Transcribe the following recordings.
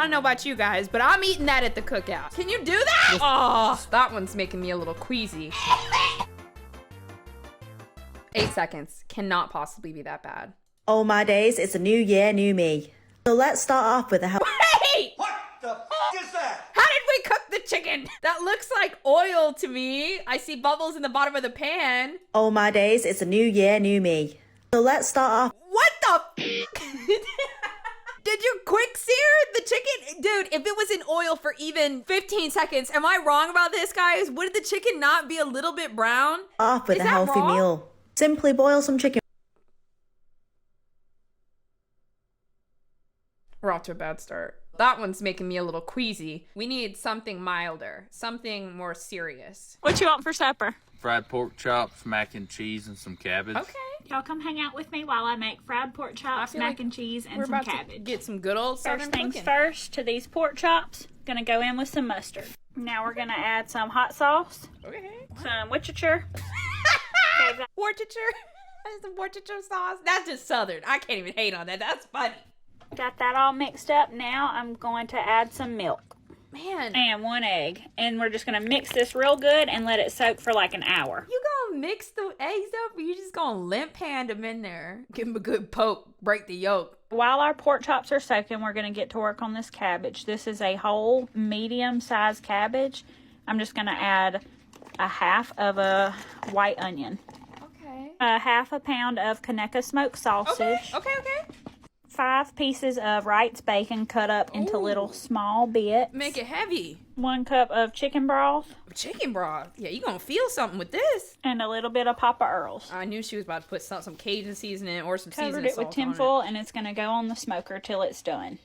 I don't know about you guys, but I'm eating that at the cookout. Can you do that? Oh, that one's making me a little queasy. 8 seconds. Cannot possibly be that bad. Oh my days, it's a new year, new me. So let's start off with a Wait! What the f is that? How did we cook the chicken? That looks like oil to me. I see bubbles in the bottom of the pan. Oh my days, it's a new year, new me. So let's start off. What the Did you quick sear the chicken? Dude, if it was in oil for even 15 seconds, am I wrong about this, guys? Would the chicken not be a little bit brown? Off with Is a that healthy wrong? meal. Simply boil some chicken. We're off to a bad start. That one's making me a little queasy. We need something milder, something more serious. What you want for supper? Fried pork chops, mac and cheese, and some cabbage. Okay. Y'all come hang out with me while I make fried pork chops, feel mac like and cheese, and We're some about cabbage. to get some good old southern First things cooking. first, to these pork chops, gonna go in with some mustard. Now we're gonna add some hot sauce, Okay. some Worcestershire. Worcestershire. Some Worcestershire sauce. That's just southern. I can't even hate on that. That's funny. Got that all mixed up. Now I'm going to add some milk Man, and 1 egg. And we're just gonna mix this real good and let it soak for like an hour. you gonna mix the eggs up or you just gonna limp hand them in there? Give them a good poke, break the yolk. While our pork chops are soaking, we're going to get to work on this cabbage. This is a whole medium-sized cabbage. I'm just going to add a half of a white onion, Okay. a half a pound of Kaneka smoked sausage, Okay. 5 pieces of Wright's bacon cut up into little small bits, Make it heavy. 1 cup of chicken broth, Chicken broth. Yeah, you gonna feel something with this. and a little bit of Papa Earl's. I knew she was about to put some Cajun seasoning or some Covered seasoning it with salt tinfoil, and it's going to go on the smoker till it's done.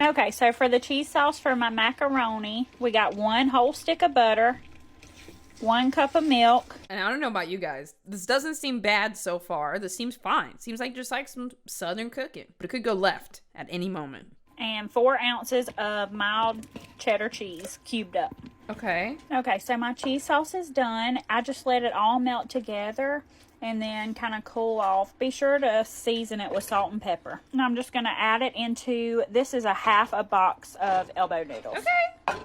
on it. Okay, so for the cheese sauce for my macaroni, we got 1 whole stick of butter, 1 cup of milk, And I don't know about you guys. This doesn't seem bad so far. This seems fine. Seems like just like some southern cooking. But it could go left at any moment. and 4 ounces of mild cheddar cheese cubed up. Okay. Okay, so my cheese sauce is done. I just let it all melt together and then kind of cool off. Be sure to season it with salt and pepper. And I'm just going to add it into, this is a half a box of elbow noodles. Okay.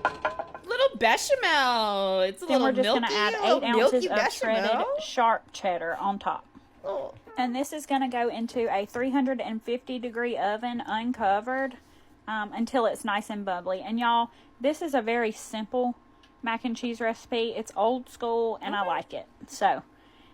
Little bechamel. It's a Then little we're just milky. going to add a 8 little ounces milky of shredded bechamel. sharp cheddar on top. Oh. And this is going to go into a 350 degree oven uncovered until it's nice and bubbly. And y'all, this is a very simple mac and cheese recipe. It's old school and I like it. So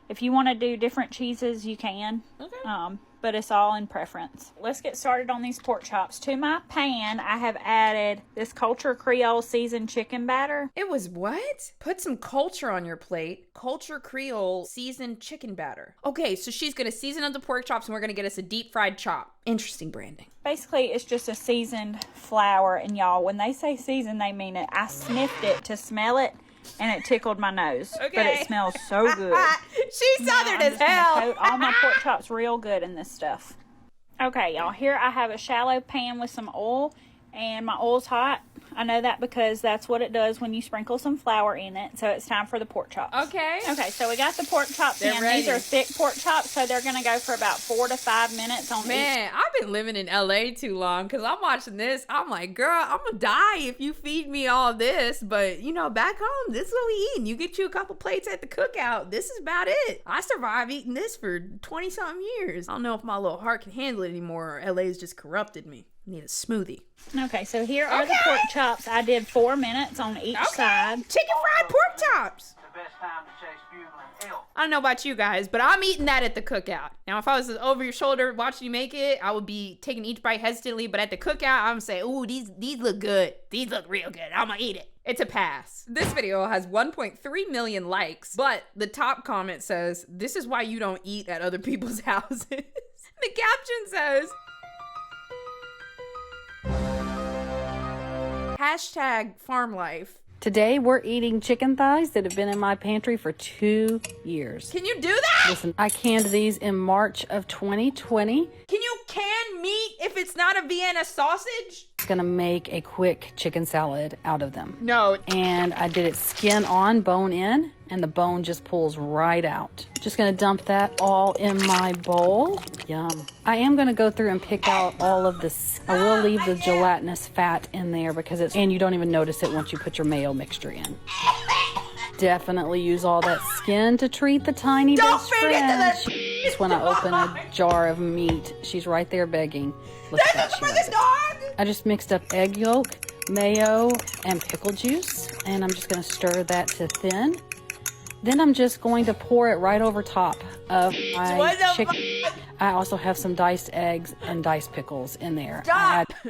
if you want to do different cheeses, you can. Okay. But it's all in preference. Let's get started on these pork chops. To my pan, I have added this Culture Creole seasoned chicken batter. It was what? Put some culture on your plate. Culture Creole seasoned chicken batter. Okay, so she's gonna season up the pork chops and we're gonna get us a deep fried chop. Interesting branding. Basically, it's just a seasoned flour. And y'all, when they say seasoned, they mean it. I sniffed it to smell it, and it tickled my nose. But Okay. it smells so good. She's southern I'm as just gonna hell. coat all my pork chops real good in this stuff. Okay, y'all, here I have a shallow pan with some oil, and my oil's hot. I know that because that's what it does when you sprinkle some flour in it. So it's time for the pork chops. Okay. Okay, so we got the pork chops They're in. ready. These are thick pork chops, so they're going to go for about 4 to 5 minutes on each. Man, I've been living in LA too long because I'm watching this. I'm like, girl, I'm gonna die if you feed me all this. But you know, back home, this is what we eat. And you get you a couple plates at the cookout. This is about it. I survived eating this for 20 something years. I don't know if my little heart can handle it anymore or LA's just corrupted me. I need a smoothie. Okay, so here are the pork chops. I did 4 minutes on each side. Chicken fried pork chops. The best time to chase bugling elk. I don't know about you guys, but I'm eating that at the cookout. Now, if I was over your shoulder watching you make it, I would be taking each bite hesitantly. But at the cookout, I'm saying, ooh, these look good. These look real good. I'm gonna eat it. It's a pass. This video has 1.3 million likes, but the top comment says, this is why you don't eat at other people's houses. The caption says, #farm life. Today we're eating chicken thighs that have been in my pantry for 2 years. Can you do that? Listen, I canned these in March of 2020. Can you can meat if it's not a Vienna sausage? just gonna make a quick chicken salad out of them. No. And I did it skin on, bone in, and the bone just pulls right out. Just gonna dump that all in my bowl. Yum. I am gonna go through and pick out all of this. I will leave the gelatinous fat in there because and you don't even notice it once you put your mayo mixture in. Definitely use all that skin to treat the tiny best friend. Just when I open a jar of meat, she's right there begging. Look at that, she loves it. I just mixed up egg yolk, mayo, and pickle juice, and I'm just gonna stir that to thin. Then I'm just going to pour it right over top of my chicken. I also have some diced eggs and diced pickles in there.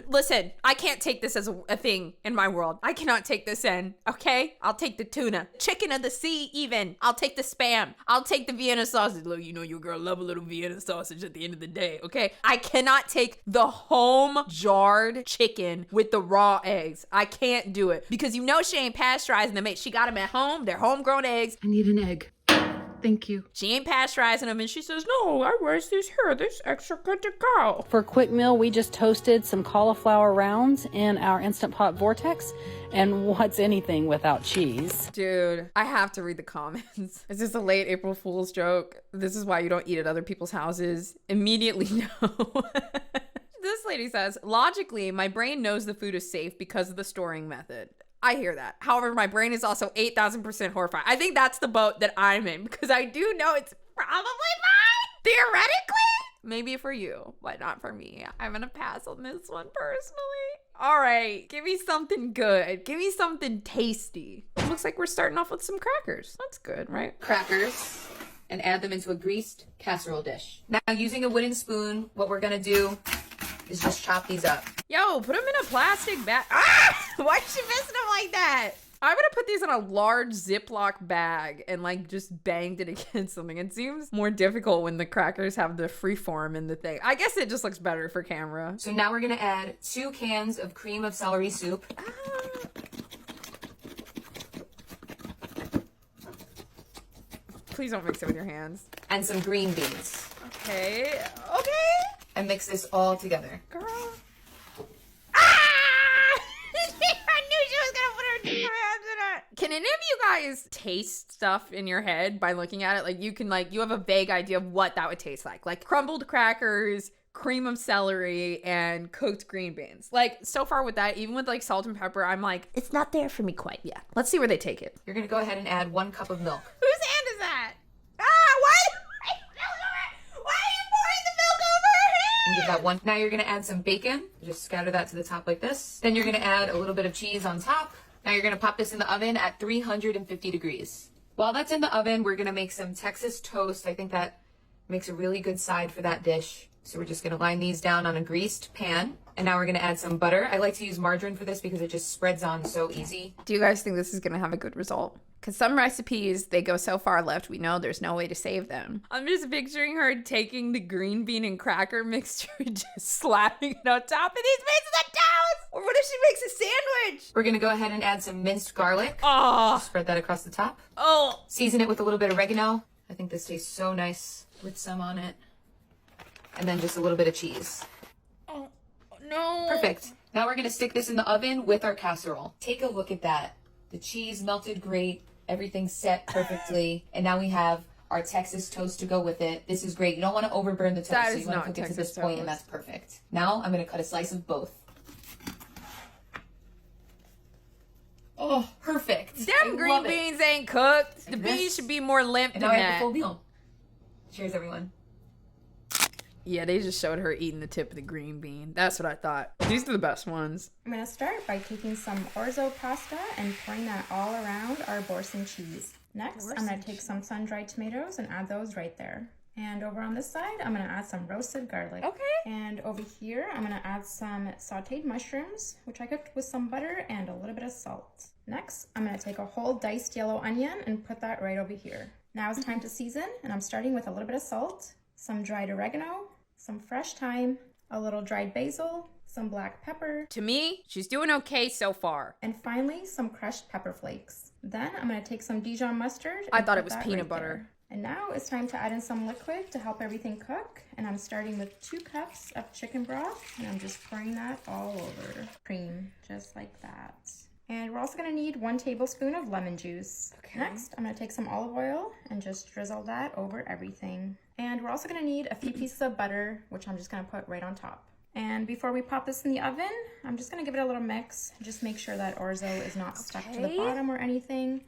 Listen, I can't take this as a thing in my world. I cannot take this in, okay? I'll take the tuna. Chicken of the sea, even. I'll take the Spam. I'll take the Vienna sausage. Look, you know your girl love a little Vienna sausage at the end of the day, okay? I cannot take the home jarred chicken with the raw eggs. I can't do it because you know she ain't pasteurizing them. She got them at home. They're homegrown eggs. I need an egg. Thank you. She ain't pasteurizing them, and she says, no, I raised these here. This extra good to go. For a quick meal, we just toasted some cauliflower rounds in our Instant Pot Vortex. And what's anything without cheese? Dude, I have to read the comments. Is this a late April Fool's joke? This is why you don't eat at other people's houses? Immediately no. This lady says, logically, my brain knows the food is safe because of the storing method. I hear that. However, my brain is also 8,000% horrified. I think that's the boat that I'm in because I do know it's probably fine. Theoretically. Maybe for you, but not for me. I'm gonna pass on this one personally. All right, give me something good. Give me something tasty. Looks like we're starting off with some crackers. That's good, right? Crackers and add them into a greased casserole dish. Now, using a wooden spoon, what we're gonna do is just chop these up. Yo, put them in a plastic bag. Ah! Why is she messing them like that? I would have put these in a large Ziploc bag and like just banged it against something. It seems more difficult when the crackers have the free form in the thing. I guess it just looks better for camera. So now we're gonna add 2 cans of cream of celery soup. Please don't mix it with your hands. And some green beans. Okay. And mix this all together. Girl. Ah! I knew she was gonna put her hands in it. Can any of you guys taste stuff in your head by looking at it? Like you have a vague idea of what that would taste like. Like crumbled crackers, cream of celery, and cooked green beans. Like so far with that, even with like salt and pepper, I'm like, it's not there for me quite yet. Let's see where they take it. You're gonna go ahead and add 1 cup of milk. Whose hand is that? Why are you pouring the milk over her hand? And give that 1. Now you're gonna add some bacon. Just scatter that to the top like this. Then you're gonna add a little bit of cheese on top. Now you're gonna pop this in the oven at 350 degrees. While that's in the oven, we're gonna make some Texas toast. I think that makes a really good side for that dish. So we're just gonna line these down on a greased pan. And now we're gonna add some butter. I like to use margarine for this because it just spreads on so easy. Do you guys think this is gonna have a good result? Because some recipes, they go so far left, we know there's no way to save them. I'm just picturing her taking the green bean and cracker mixture and just slapping it on top of these pieces of toast. Or what if she makes a sandwich? We're gonna go ahead and add some minced garlic. Oh. Spread that across the top. Oh. Season it with a little bit of oregano. I think this tastes so nice with some on it. And then just a little bit of cheese. Oh, no. Perfect. Now we're gonna stick this in the oven with our casserole. Take a look at that. The cheese melted great. Everything's set perfectly. And now we have our Texas toast to go with it. This is great. You don't want to overburn the toast, That so is you want not to cook it to Texas this point, toast. and that's perfect. Now I'm gonna cut a slice of both. Oh, perfect. Them I green love it. beans ain't cooked. The And beans this- should be more limp And than now I have that. a full meal. Cheers, everyone. Yeah, they just showed her eating the tip of the green bean. That's what I thought. These are the best ones. I'm going to start by taking some orzo pasta and pouring that all around our Boursin cheese. Next, I'm going to take some sun-dried tomatoes and add those right there. And over on this side, I'm going to add some roasted garlic. Okay. And over here, I'm going to add some sauteed mushrooms, which I cooked with some butter and a little bit of salt. Next, I'm going to take a whole diced yellow onion and put that right over here. Now it's time to season, and I'm starting with a little bit of salt, some dried oregano, some fresh thyme, a little dried basil, some black pepper, To me, she's doing okay so far. and finally some crushed pepper flakes. Then I'm going to take some Dijon mustard. I and thought put it was that peanut right butter. there. And now it's time to add in some liquid to help everything cook. And I'm starting with 2 cups of chicken broth, and I'm just pouring that all over. Cream, just like that. And we're also gonna need 1 tablespoon of lemon juice. Okay. Next, I'm gonna take some olive oil and just drizzle that over everything. And we're also gonna need a few pieces of butter, which I'm just gonna put right on top. And before we pop this in the oven, I'm just gonna give it a little mix. Just make sure that orzo is not stuck to the bottom or anything.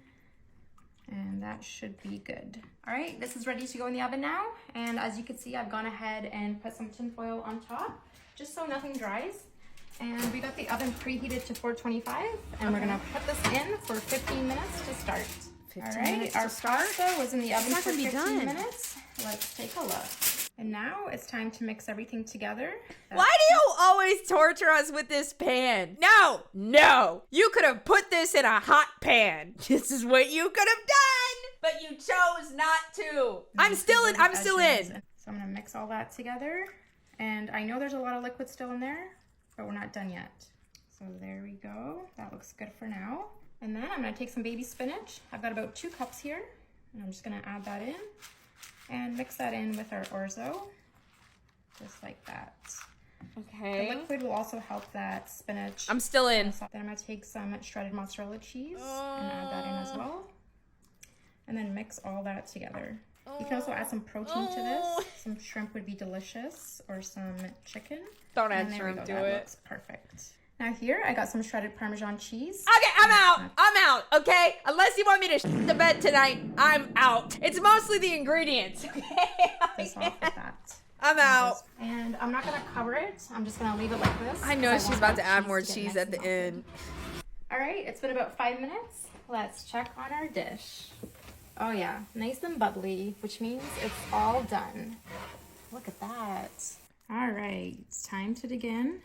And that should be good. All right, this is ready to go in the oven now. And as you can see, I've gone ahead and put some tin foil on top, just so nothing dries. And we got the oven preheated to 425, and we're gonna put this in for 15 minutes to start. 15 minutes our pasta was in the oven for 15 minutes. Let's take a look. And now it's time to mix everything together. Why do you always torture us with this pan? No, you could have put this in a hot pan. This is what you could have done, but you chose not to. I'm still in. So I'm gonna mix all that together. And I know there's a lot of liquid still in there, but we're not done yet. So there we go. That looks good for now. And then I'm gonna take some baby spinach. I've got about 2 cups here, and I'm just gonna add that in and mix that in with our orzo, just like that. Okay. The liquid will also help that spinach. I'm still in. Then I'm gonna take some shredded mozzarella cheese and add that in as well. And then mix all that together. You can also add some protein to this. Some shrimp would be delicious, or some chicken. Don't add shrimp to that it. Looks perfect. Now here, I got some shredded Parmesan cheese. Okay, I'm out, okay? Unless you want me to shit the bed tonight, I'm out. It's mostly the ingredients, okay? Just off with that. I'm out. And I'm not gonna cover it. I'm just gonna leave it like this. I know she's about to add more cheese at the end. All right, it's been about 5 minutes. Let's check on our dish. Oh yeah, nice and bubbly, which means it's all done. Look at that. All right, it's time to dig in.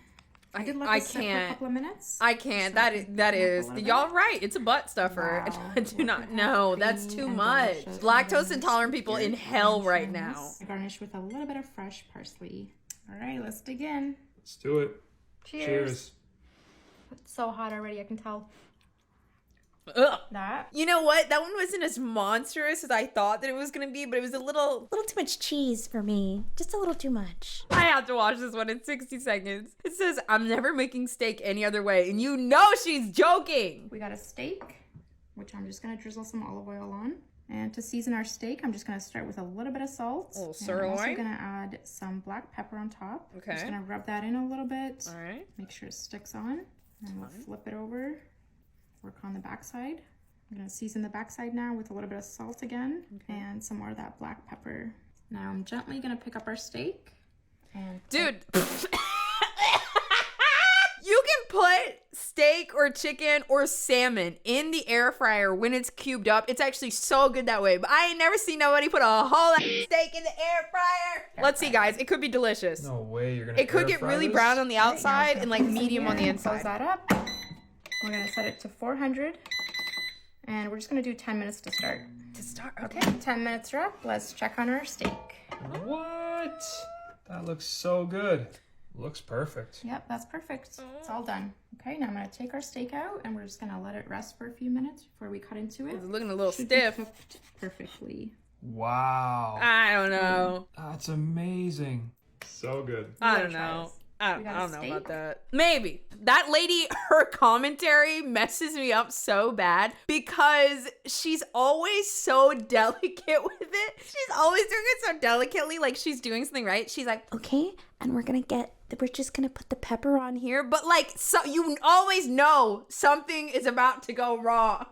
I did let this sit for a couple of minutes. I can't. That is. Y'all right. It's a butt stuffer. Wow. I do not know. That's too much. Lactose intolerant people in hell right now. Garnish with a little bit of fresh parsley. All right, let's dig in. Let's do it. Cheers. It's so hot already, I can tell. Ugh. That. You know what? That one wasn't as monstrous as I thought that it was gonna be, but it was a little too much cheese for me. Just a little too much. I have to watch this one in 60 seconds. It says, I'm never making steak any other way. And you know she's joking. We got a steak, which I'm just gonna drizzle some olive oil on. And to season our steak, I'm just gonna start with a little bit of salt. A little And sirloin. I'm also gonna add some black pepper on top. Okay. Just gonna rub that in a little bit. All right. Make sure it sticks on. And we'll flip it over. Work on the backside. I'm gonna season the backside now with a little bit of salt again, and some more of that black pepper. Now I'm gently gonna pick up our steak. And dude, you can put steak or chicken or salmon in the air fryer when it's cubed up. It's actually so good that way, but I ain't never seen nobody put a whole steak in the air fryer. Let's see, guys. It could be delicious. No way you're gonna. It could get really brown on the outside and like medium on the inside. Close that up. We're gonna set it to 400, and we're just gonna do 10 minutes to start. Okay. 10 minutes are up. Let's check on our steak. What? That looks so good. Looks perfect. Yep, that's perfect. It's all done. Okay, now I'm gonna take our steak out, and we're just gonna let it rest for a few minutes before we cut into it. It's looking a little Should stiff. be cooked perfectly. Wow. I don't know. That's amazing. So good. I don't know. I We got don't a know about steak. that. Maybe. That lady, her commentary messes me up so bad because she's always so delicate with it. She's always doing it so delicately, like she's doing something right. She's like, okay, and we're just gonna put the pepper on here. But like, so you always know something is about to go wrong.